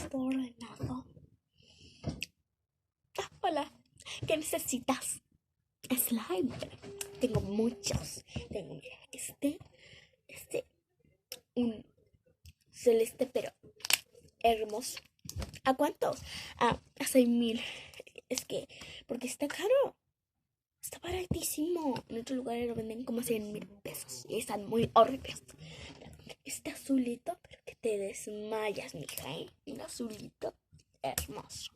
por ordenado. Hola, ¿qué necesitas? Slime. Tengo muchos. Tengo, mira, un celeste, pero hermoso. ¿A cuánto? A 6,000. Es que, porque está caro. Está baratísimo. En otros lugares lo venden como 100,000 pesos. Y están muy horribles. Este azulito, pero que te desmayas, mija, ¿eh? Un azulito hermoso.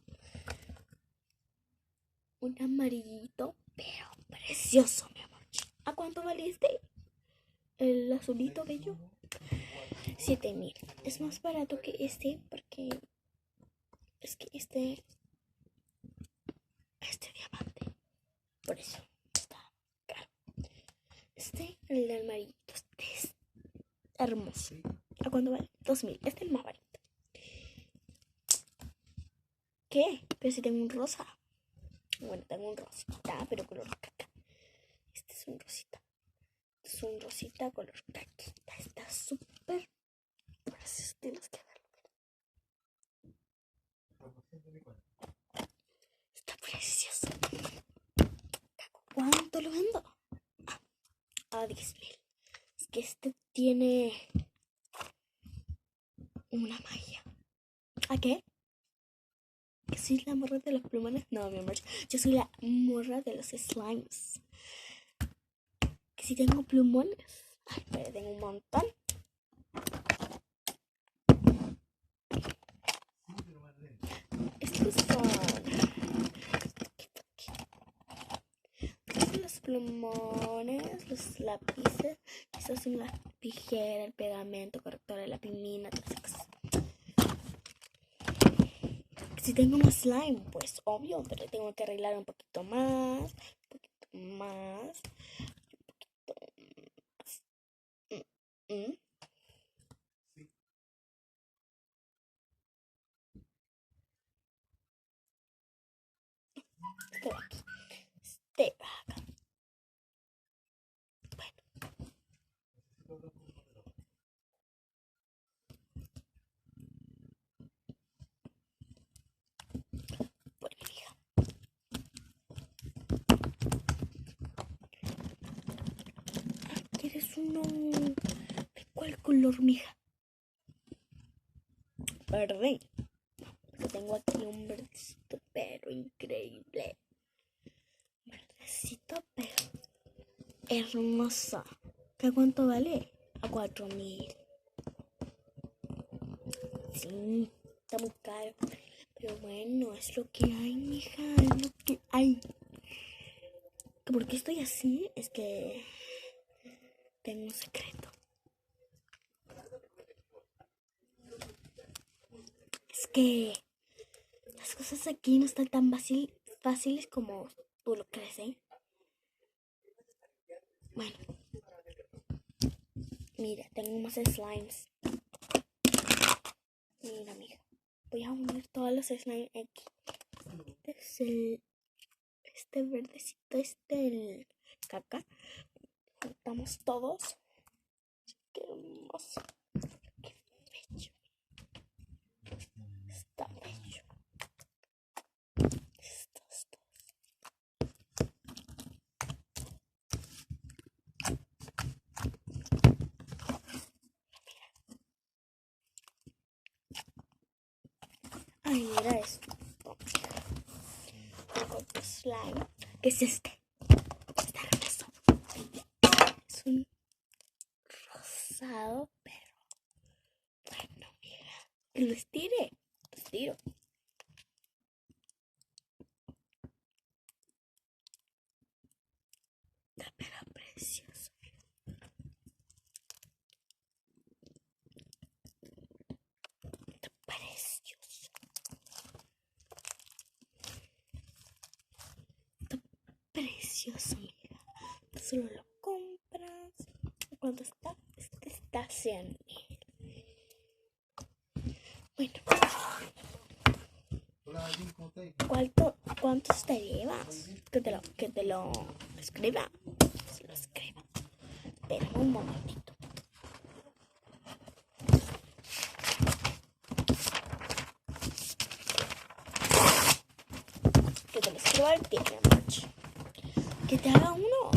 Un amarillito, pero precioso, mi amor. ¿A cuánto valiste el azulito bello? 7,000. Es más barato que este porque es que este diamante. Por eso está caro. El amarillito, es hermoso. ¿A cuánto vale? 2,000. Este es el más barato. ¿Qué? Pero si tengo un rosa. Bueno, tengo un rosita, pero color caca. Este es un rosita. Es un rosita color caquita. Está súper. Gracias, tienes que verlo. Está precioso. ¿Cuánto lo vendo? A 10,000. Es que este tiene una malla. ¿A qué? ¿Que soy la morra de los plumones? No, mi amor. Yo soy la morra de los slimes. Que si tengo plumones. Ay, pero tengo un montón. Estos son los plumones, los lápices. Estos son las tijeras, el pegamento, corrector, la pimina, todas esas cosas. Si tengo más slime, pues obvio, pero tengo que arreglar un poquito más. Este va aquí. Este va acá. Bueno, mija. ¿Quieres uno? ¿De cuál color, mija? Verde. Yo tengo aquí un verdecito, pero increíble. Verdecito, pero hermoso. ¿Qué cuánto vale? A 4,000. Sí, está muy caro. Pero bueno, es lo que hay, mija. Es lo que hay. ¿Por qué estoy así? Es que tengo un secreto. Es que las cosas aquí no están tan fáciles como tú lo crees, ¿eh? Bueno. Mira, tengo más slimes. Mira, amiga. Voy a unir todos los slimes aquí. Este verdecito, el caca. Juntamos todos. Qué hermoso. Qué bello. Está bello. Estos dos. Ay, mira esto. Tengo otro slime. ¿Qué es este? Está hermoso. Es un rosado, pero bueno, mira. Que lo estire. Lo estiro. Está pero precioso. Está precioso. Está precioso, mira. Solo lo compras. ¿Cuánto está? Este está 100,000. Bueno. ¿Cuántos te llevas? Que te lo escriba. Se lo escriba. Espérame un momentito. ¿Cuál tiene, March? Que te haga uno.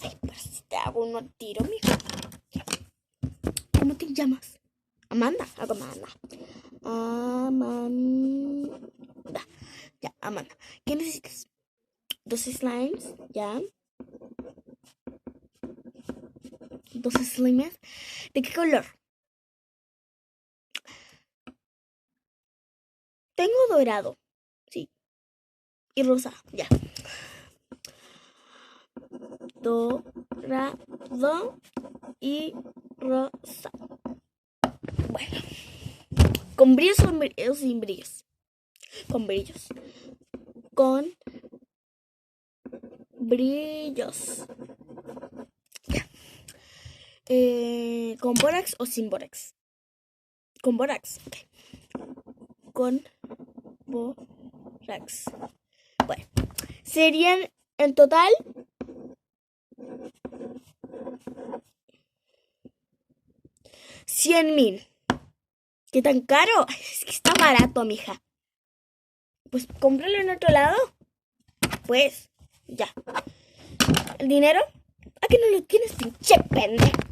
Ay, pero si te hago uno tiro, mijo. ¿Cómo te llamas? Amanda. Hago Amanda. Amanda. Ya, Amanda. ¿Qué necesitas? 2 slimes, ya. 2 slimes. ¿De qué color? Tengo dorado. Sí. Y rosa, ya. Dorado y rosa. Bueno. ¿Con brillos o sin brillos? Con brillos. Con brillos. Ya. ¿Con bórax o sin bórax? Con bórax. Okay. Con bórax. Bueno. Serían en total 100,000. ¿Qué tan caro? Es que está barato, mija. Pues cómpralo en otro lado. Pues, ya. ¿El dinero? ¿A qué no lo tienes, pinche pendejo?